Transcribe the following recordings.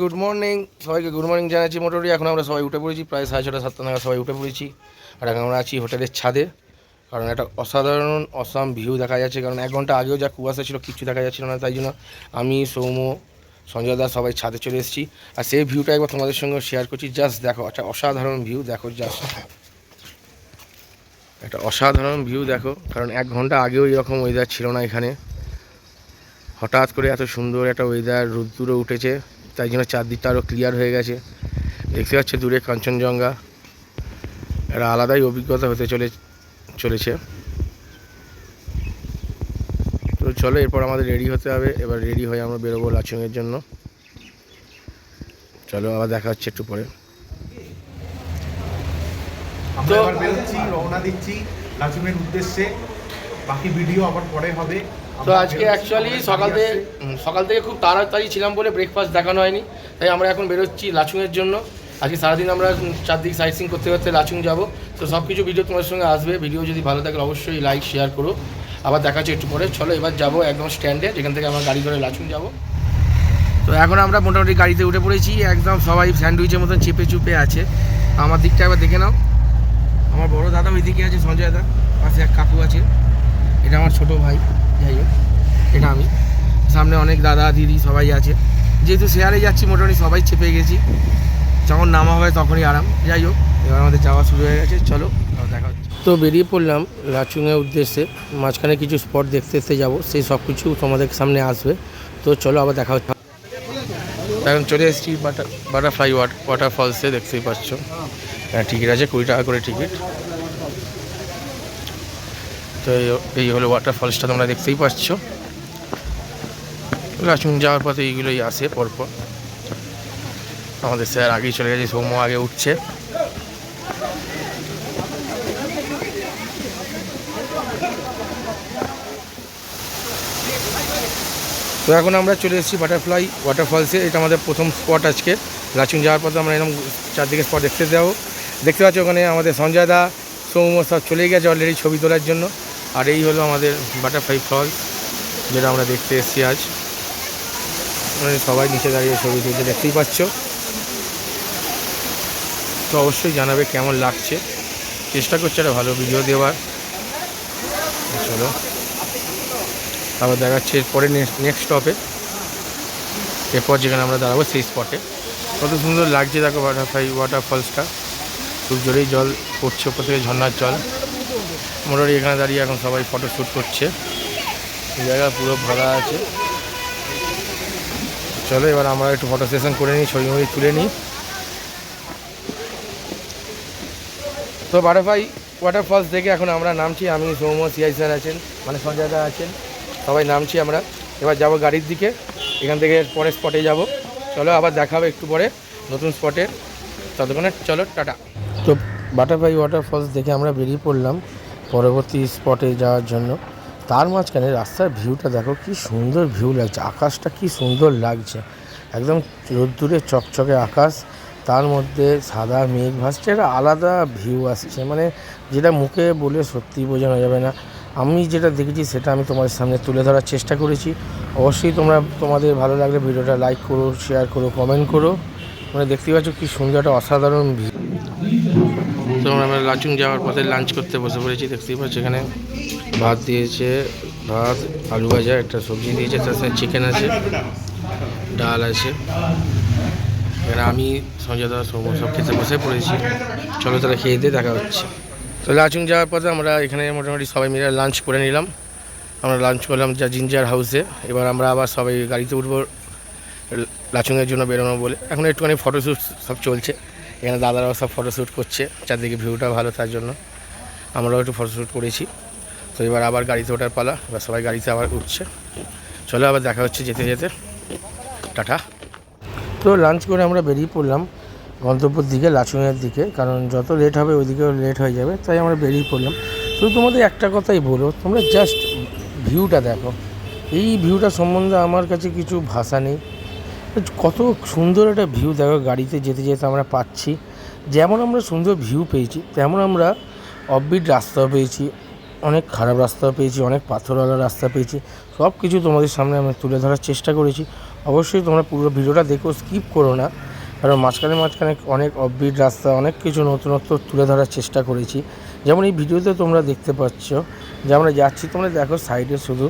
Good morning সবাইকে good morning জানাচ্ছি। মোটামুটি এখন আমরা সবাই উঠে পড়েছি, প্রায় 6:30-7টা নাগাদ সবাই উঠে পড়েছি। আর এখন আমরা আছি হোটেলের ছাদে, কারণ একটা অসাধারণ অসাম ভিউ দেখা যাচ্ছে। কারণ 1 ঘন্টা আগেও যা কুয়াশা ছিল কিচ্ছু দেখা যাচ্ছিল না, তাই জন্য আমি, সৌম্য, সঞ্জয় দা সবাই ছাদে চলে এসেছি। আর সেই ভিউটা একবার তোমাদের সঙ্গে শেয়ার করছি। জাস্ট দেখো, একটা অসাধারণ ভিউ দেখো, জাস্ট একটা অসাধারণ ভিউ দেখো। কারণ 1 ঘন্টা আগেও এরকম ওয়েদার ছিল না এখানে, হঠাৎ করে এত সুন্দর একটা ওয়েদার, রোদ্দুরও উঠেছে, তাই জন্য চারদিকটা আরও ক্লিয়ার হয়ে গেছে। দেখতে পাচ্ছি দূরে কাঞ্চনজঙ্ঘা, একটা আলাদাই অভিজ্ঞতা হতে চলেছে। তো চলো, এরপর আমাদের রেডি হতে হবে। এবার রেডি হয়ে আমরা বেরোবো লাচুংয়ের জন্য। চলো, আবার দেখা হচ্ছে একটু পরে। আমরা এবার বেরোচ্ছি, রওনা দিচ্ছি লাচুংয়ের উদ্দেশ্যে। বাকি ভিডিও আবার পরে হবে। তো আজকে অ্যাকচুয়ালি সকাল থেকে খুব তাড়াতাড়ি ছিলাম বলে ব্রেকফাস্ট দেখানো হয়নি, তাই আমরা এখন বেরোচ্ছি লাচুংয়ের জন্য। আজকে সারাদিন আমরা চারদিক সাইট সিইং করতে করতে লাচুং যাব। তো সব কিছু ভিডিও তোমার সঙ্গে আসবে। ভিডিও যদি ভালো থাকে অবশ্যই লাইক শেয়ার করো। আবার দেখা হচ্ছে একটু পরে। চলো এবার যাবো একদম স্ট্যান্ডে, যেখান থেকে আমরা গাড়ি করে লাচুং যাব। তো এখন আমরা মোটামুটি গাড়িতে উঠে পড়েছি। একদম সবাই স্যান্ডউইচের মতন চেপে চুপে আছে। আমার দিকটা একবার দেখে নাও। আমার বড় দাদা ওইদিকে আছে, সঞ্জয় দা, পাশে এক কাকু আছে, এটা আমার ছোটো ভাই, যাই হোক এটা আমি, সামনে অনেক দাদা দিদি সবাই আছে। যেহেতু শেয়ারে যাচ্ছি মোটামুটি সবাই চেপে গেছি, যখন নামা হবে তখনই আরাম। যাই হোক, এবার আমাদের যাওয়া শুরু হয়ে গেছে। চলো দেখা হচ্ছে। তো বেরিয়ে পড়লাম লাচুংয়ের উদ্দেশ্যে। মাঝখানে কিছু স্পট দেখতে যাবো, সেই সব কিছু তোমাদের সামনে আসবে। তো চলো আবার দেখা হচ্ছে। এখন চলে এসেছি বাটারফ্লাই ওয়াটারফলসে, দেখতেই পাচ্ছ। টিকিট আছে 20 টাকা করে টিকিট। তো এই হলো ওয়াটারফলসটা, তোমরা দেখতেই পাচ্ছ। লাচুং যাওয়ার পথে এইগুলোই আসে পরপর। আমাদের স্যার আগেই চলে গেছে, সৌম্য আগে উঠছে। তো এখন আমরা চলে এসেছি বাটারফ্লাই ওয়াটারফলসে। এটা আমাদের প্রথম স্পট আজকে। লাচুং যাওয়ার পথে আমরা এরকম চারদিকে স্পট দেখতে পাচ্ছি। ওখানে আমাদের সঞ্জয় দা, সৌম্য সব চলে গেছে অলরেডি ছবি তোলার জন্য। আর এই হলো আমাদের বাটারফ্লাই ফলস, যেটা আমরা দেখতে এসেছি আজ। সবাই নিচে দাঁড়িয়ে ছবি তুলছে, দেখতেই পাচ্ছ। তো অবশ্যই জানাবে কেমন লাগছে। চেষ্টা করছে একটা ভালো ভিডিও দেওয়ার। চলো আবার দেখাচ্ছে এরপরে নেক্সট স্টপে, এরপর যেখানে আমরা দাঁড়াবো সেই স্পটে। কত সুন্দর লাগছে দেখো বাটারফ্লাই ওয়াটারফলসটা। খুব জোরেই জল পড়ছে ওপর থেকে, ঝর্নার জল। মোটামুটি এখানে দাঁড়িয়ে এখন সবাই ফটো শ্যুট করছে, জায়গা পুরো ভরা আছে। চলো এবার আমরা একটু ফটো সেশন করে নিই, ছবি তুলে নিই। তো বাটারফ্লাই ওয়াটারফলস দেখে এখন আমরা নামছি। আমি, সৌম্য, সিআই স্যার আছেন, মানে সঞ্জয় দা আছেন, সবাই নামছি আমরা। এবার যাব গাড়ির দিকে, এখান থেকে পরের স্পটে যাব। চলো আবার দেখা হবে একটু পরে নতুন স্পটে। ততক্ষণে চলো টাটা। তো বাটারফ্লাই ওয়াটারফলস দেখে আমরা বেরিয়ে পড়লাম পরবর্তী স্পটে যাওয়ার জন্য। তার মাঝখানে রাস্তার ভিউটা দেখো, কি সুন্দর ভিউ লাগছে। আকাশটা কি সুন্দর লাগছে, একদম রোদ্দুরে চকচকে আকাশ, তার মধ্যে সাদা মেঘ ভাসছে। একটা আলাদা ভিউ আসছে, মানে যেটা মুখে বলে সত্যি বোঝানো যাবে না। আমি যেটা দেখেছি সেটা আমি তোমাদের সামনে তুলে ধরার চেষ্টা করেছি। অবশ্যই তোমাদের ভালো লাগলে ভিডিওটা লাইক করো, শেয়ার করো, কমেন্ট করো। মানে দেখতেই পাচ্ছ কি সুন্দর একটা অসাধারণ ভিউ। তো আমরা লাচুং যাওয়ার পথে লাঞ্চ করতে বসে পড়েছি। দেখতেই পাচ্ছি এখানে ভাত দিয়েছে, ভাত, আলু ভাজা, একটা সবজি দিয়েছে, তার সাথে চিকেন আছে, ডাল আছে। এখানে আমি, সঞ্জয় দা, সৌম্য সব খেতে বসে পড়েছি। চলো তারা খেয়ে দিয়ে দেখা হচ্ছে। তো লাচুং যাওয়ার পথে আমরা এখানে মোটামুটি সবাই মিলে লাঞ্চ করে নিলাম। আমরা লাঞ্চ করলাম জিঞ্জার হাউসে। এবার আমরা আবার সবাই গাড়িতে উঠবো লাচুংয়ের জন্য বেরোনো বলে। এখন একটুখানি ফটোশ্যুট সব চলছে, এখানে দাদারাও সব ফটোশ্যুট করছে, চারদিকে ভিউটা ভালো তার জন্য আমরাও একটু ফটোশ্যুট করেছি। তো এবার আবার গাড়িতে ওঠার পালা, এবার সবাই গাড়িতে আবার উঠছে। চলো আবার দেখা হচ্ছে যেতে যেতে, টাটা। তো লাঞ্চ করে আমরা বেরিয়ে পড়লাম গন্তব্যের দিকে, লাচুংয়ের দিকে। কারণ যত লেট হবে ওইদিকেও লেট হয়ে যাবে, তাই আমরা বেরিয়ে পড়লাম। তো তোমাদের একটা কথাই বলো, তোমরা জাস্ট ভিউটা দেখো। এই ভিউটা সম্বন্ধে আমার কাছে কিছু ভাষা নেই। কত সুন্দর একটা ভিউ দেখো, গাড়িতে যেতে যেতে আমরা পাচ্ছি। যেমন আমরা সুন্দর ভিউ পেয়েছি, তেমন আমরা অফবিট রাস্তাও পেয়েছি, অনেক খারাপ রাস্তাও পেয়েছি, অনেক পাথরওয়ালা রাস্তা পেয়েছি। সব কিছু তোমাদের সামনে আমি তুলে ধরার চেষ্টা করেছি। অবশ্যই তোমরা পুরো ভিডিওটা দেখো, স্কিপ করো না, কারণ মাঝখানে অনেক অফবিট রাস্তা, অনেক কিছু নতুনত্ব তুলে ধরার চেষ্টা করেছি। যেমন এই ভিডিওতে তোমরা দেখতে পাচ্ছ যে আমরা যাচ্ছি, তোমরা দেখো সাইডে শুধু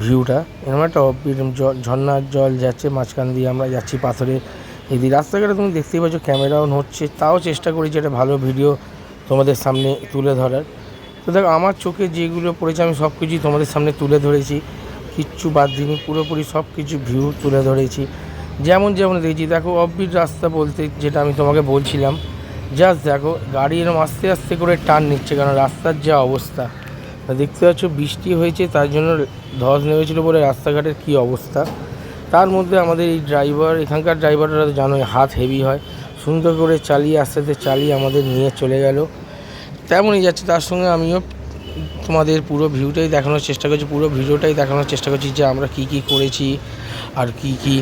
ভিউটা, এরকম একটা অফবিট ঝর্ণার জল যাচ্ছে মাঝখান দিয়ে, আমরা যাচ্ছি পাথরে এই রাস্তাঘাটে, তুমি দেখতেই পাচ্ছ ক্যামেরা অন হচ্ছে, তাও চেষ্টা করেছি একটা ভালো ভিডিও তোমাদের সামনে তুলে ধরার। তো দেখো আমার চোখে যেগুলো পড়েছে আমি সব কিছুই তোমাদের সামনে তুলে ধরেছি, কিচ্ছু বাদ দিইনি, পুরোপুরি সব কিছু ভিউ তুলে ধরেছি যেমন দেখছি। দেখো অফবিট রাস্তা বলতে যেটা আমি তোমাকে বলছিলাম, জাস্ট দেখো গাড়ি এরকম আস্তে আস্তে করে টার্ন নিচ্ছে, কারণ রাস্তার যা অবস্থা দেখতে পাচ্ছ, বৃষ্টি হয়েছে তার জন্য ধস নেমেছিল বলে রাস্তাঘাটের কী অবস্থা। তার মধ্যে আমাদের এই ড্রাইভার, এখানকার ড্রাইভাররা তো জানোই হাত হেভি হয়, সুন্দর করে চালিয়ে আস্তে আস্তে চালিয়ে আমাদের নিয়ে চলে গেল। তেমনই যাচ্ছে, তার সঙ্গে আমিও তোমাদের পুরো ভিউটাই দেখানোর চেষ্টা করছি, পুরো ভিডিওটাই দেখানোর চেষ্টা করছি যে আমরা কি কি করেছি আর কি কি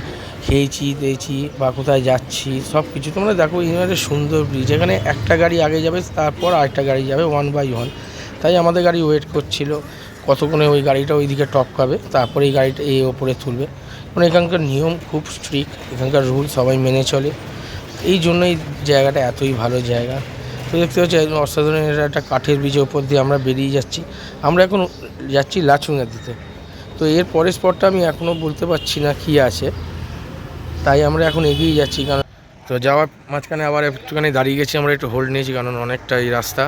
খেয়েছি দিয়েছি বা কোথায় যাচ্ছি সব কিছু তোমরা দেখো। এই একটা সুন্দর ব্রিজ, এখানে একটা গাড়ি আগে যাবে, তারপর আরেকটা গাড়ি যাবে 1 বাই 1, তাই আমাদের গাড়ি ওয়েট করছিল কতক্ষণে ওই গাড়িটা ওইদিকে টপকাবে, তারপরে এই গাড়িটা এই ওপরে তুলবে। মানে এখানকার নিয়ম খুব স্ট্রিক্ট, এখানকার রুল সবাই মেনে চলে, এই জন্যই জায়গাটা এতই ভালো জায়গা। তো দেখতে পাচ্ছি অসাধারণ, এটা একটা কাঠের ব্রিজের ওপর দিয়ে আমরা বেরিয়ে যাচ্ছি। আমরা এখন যাচ্ছি লাচুংয়ের দিকে। তো এর পরের স্পটটা আমি এখনও বলতে পারছি না কী আছে, তাই আমরা এখন এগিয়ে যাচ্ছি। কারণ তো যাওয়ার মাঝখানে আবার একটুখানি দাঁড়িয়ে গেছি, আমরা একটু হোল্ড নিয়েছি, কারণ অনেকটা এই রাস্তা,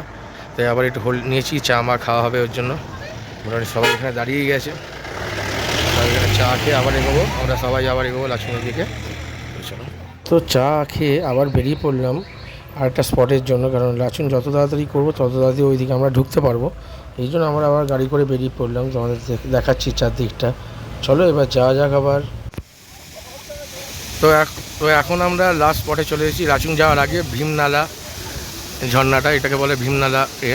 তাই আবার একটু হোল্ড নিয়েছি, চা মা খাওয়া হবে ওর জন্য। মোটামুটি সবাই এখানে দাঁড়িয়ে গেছে, সবাই এখানে চা খেয়ে আবার এগোবো, আমরা সবাই আবার এগোবো লাচুংয়ের দিকে। তো চা খেয়ে আবার বেরিয়ে পড়লাম আরেকটা স্পটের জন্য, কারণ লাচুং যত তাড়াতাড়ি করবো তত তাড়াতাড়ি ওইদিকে আমরা ঢুকতে পারবো, এই জন্য আমরা আবার গাড়ি করে বেরিয়ে পড়লাম। তোমাদের দেখাচ্ছি চারদিকটা, চলো এবার যাওয়া যাক আবার। তো এখন আমরা লাস্ট স্পটে চলে এসেছি লাচুং যাওয়ার আগে, ভীমনালা ঝর্ণাটা, এটাকে বলে ভীমনালা এ।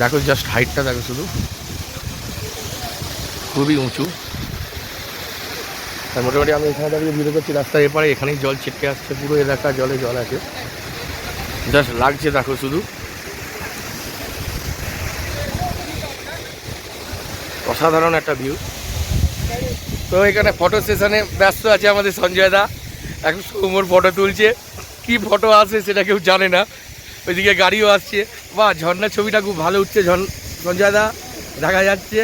দেখো জাস্ট হাইটটা দেখো শুধু, খুবই উঁচু। আর মোটামুটি আমি এখানে দাঁড়িয়ে ভিডিও করছি, রাস্তার এপারে এখানেই জল ছিটকে আসছে, পুরো এলাকা জলে জল আছে, জাস্ট লাগছে দেখো শুধু, অসাধারণ একটা ভিউ। তো এখানে ফটো সেশনে ব্যস্ত আছে আমাদের সঞ্জয় দা, এখন সৌম্যর ফটো তুলছে, কি ফটো আসে সেটা কেউ জানে না, ওইদিকে গাড়িও আসছে। বা ঝর্ণার ছবিটা খুব ভালো উঠছে, সঞ্জয় দা দেখা যাচ্ছে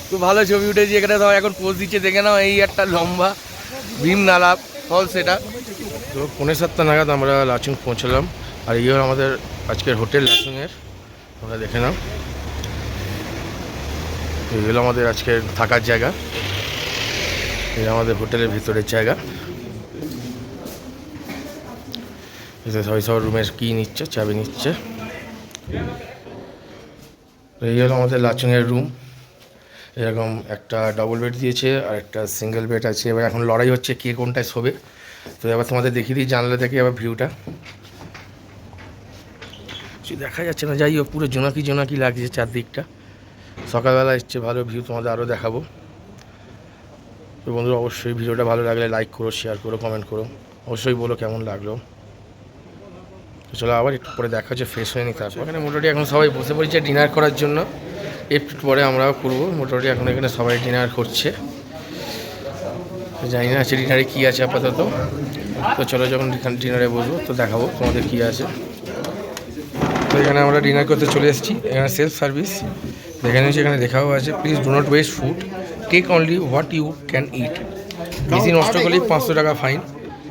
খুব ভালো ছবি উঠেছে। এখানে সবাই এখন পোজ দিচ্ছে, দেখে নাও, এই একটা লম্বা ভীমনালা ফল সেটা। তো 7:45 নাগাদ আমরা লাচুং পৌঁছলাম, আর এই হলো আমাদের আজকের হোটেল লাচুংয়ের, তোমরা দেখে নাও, এই হলো আমাদের আজকের থাকার জায়গা, এই আমাদের হোটেলের ভিতরের জায়গা। সবাই সব রুমের কি নিচ্ছে, চাবি নিচ্ছে। এই হলো আমাদের লাচুংয়ের রুম, এরকম একটা ডবল বেড দিয়েছে আর একটা সিঙ্গেল বেড আছে। এবার এখন লড়াই হচ্ছে কে কোনটায় শোবে। তো এবার তোমাদের দেখিয়ে দিই জানলা থেকে আবার ভিউটা, কিছু দেখা যাচ্ছে না, যাই হোক পুরো জোনাকি লাগছে চারদিকটা। সকালবেলা এসছে ভালো ভিউ, তোমাদের আরও দেখাবো। তো বন্ধুরা অবশ্যই ভিডিওটা ভালো লাগলে লাইক করো, শেয়ার করো, কমেন্ট করো, অবশ্যই বলো কেমন লাগলো। তো চলো আবার একটু পরে দেখা হচ্ছে, ফ্রেশ হয়ে নি, তারপর এখানে মোটামুটি এখন সবাই বসে পড়েছে ডিনার করার জন্য, একটু পরে আমরাও করবো। মোটামুটি এখন এখানে সবাই ডিনার করছে, জানি না আছে ডিনারে কী আছে আপাতত। তো চলো যখন ডিনারে বসবো তো দেখাবো তোমাদের কী আছে। তো এখানে আমরা ডিনার করতে চলে এসেছি, এখানে সেলফ সার্ভিস দেখে নিয়েছি, এখানে দেখাও আছে please do not waste food, take only what you can eat, বেশি নষ্ট করলেই 500 টাকা ফাইন।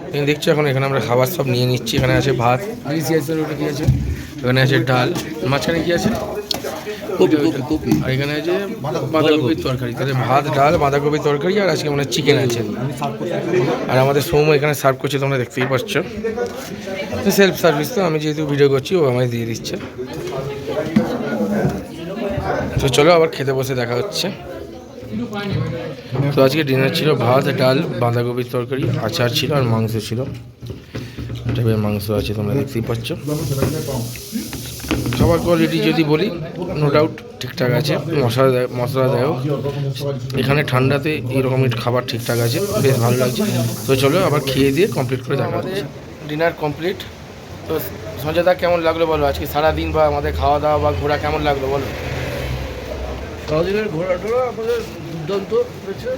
তুমি দেখছো এখন এখানে আমরা খাবার সব নিয়ে নিচ্ছি। এখানে আছে ভাত, ওটা কী আছে, এখানে আছে ডাল, মাঝখানে কী আছে কপি, আর এখানে আছে বাঁধাকপির তরকারি। তাহলে ভাত, ডাল, বাঁধাকপির তরকারি, আর আজকে মানে চিকেন আছে। আর আমাদের সৌম্য এখানে সার্ভ করছে, তোমরা দেখতেই পাচ্ছ। সেলফ সার্ভিস, তো আমি যেহেতু ভিডিও করছি ও আমায় দিয়ে দিচ্ছে। তো চলো আবার খেতে বসে দেখা হচ্ছে। তো আজকে ডিনার ছিল ভাত, ডাল, বাঁধাকপির তরকারি, আচার ছিল আর মাংস ছিল, টাইপের মাংস আছে তোমরা দেখতেই পাচ্ছ। খাবার কোয়ালিটি যদি বলি নো ডাউট ঠিকঠাক আছে, মশলা দেয় এখানে ঠান্ডাতে এইরকমই খাবার ঠিকঠাক আছে, বেশ ভালো লাগছে। তো চলো আবার খেয়ে দিয়ে কমপ্লিট করে দেখা হচ্ছে। Dinner complete. তো সঞ্জয় দা কেমন লাগলো বলো, আজকে সারাদিন বা আমাদের খাওয়া দাওয়া বা ঘোরা কেমন লাগলো বলো? সারাদিনের ঘোরাটোরা আমাদের দুর্দান্ত হয়েছে,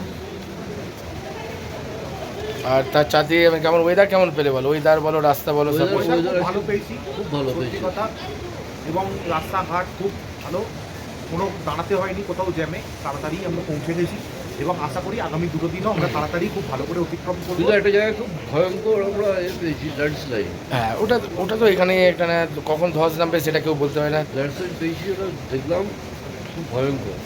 আর তার চাঁদে কেমন ওয়েদার কেমন পেলে বলো, ওয়েদার বলো, রাস্তা বলো, সব Weather- কিছু? খুব ভালো পেয়েছি, খুব ভালো সত্যি পেয়েছি। কথা। এবং রাস্তাঘাট খুব ভালো, কোনো দাঁড়াতে হয়নি কোথাও জ্যামে, তাড়াতাড়ি আমরা পৌঁছে গেছি এবং আশা করি আগামী 2 দিনও আমরা তাড়াতাড়ি খুব ভালো করে অতিক্রম করবো। কিন্তু একটা জায়গায় খুব ভয়ঙ্কর আমরা পেয়েছি, ল্যান্ডস্লাইড। হ্যাঁ, ওটা তো এখানে কখন ধস নামবে সেটা কেউ বলতে পারে না। ল্যান্ডস্লাইড পেয়েছি, ওটা দেখলাম খুব ভয়ঙ্কর।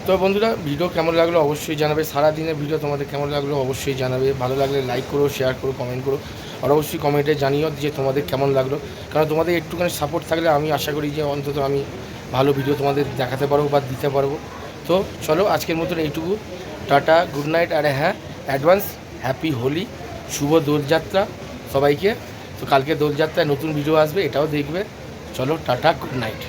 তো বন্ধুরা, ভিডিও কেমন লাগলো অবশ্যই জানাবে। সারাদিনের ভিডিও তোমাদের কেমন লাগলো অবশ্যই জানাবে। ভালো লাগলে লাইক করো, শেয়ার করো, কমেন্ট করো, আর অবশ্যই কমেন্টে জানিও যে তোমাদের কেমন লাগলো। কারণ তোমাদের একটুখানি সাপোর্ট থাকলে আমি আশা করি যে অন্তত আমি ভালো ভিডিও তোমাদের দেখাতে পারবো বা দিতে পারবো। তো চলো আজকের মতন এইটুকু, টাটা, গুড নাইট। আর হ্যাঁ, অ্যাডভান্স হ্যাপি হোলি, শুভ দোলযাত্রা সবাইকে। তো কালকে দোলযাত্রায় নতুন ভিডিও আসবে, এটাও দেখবে। চলো টাটা, গুড নাইট।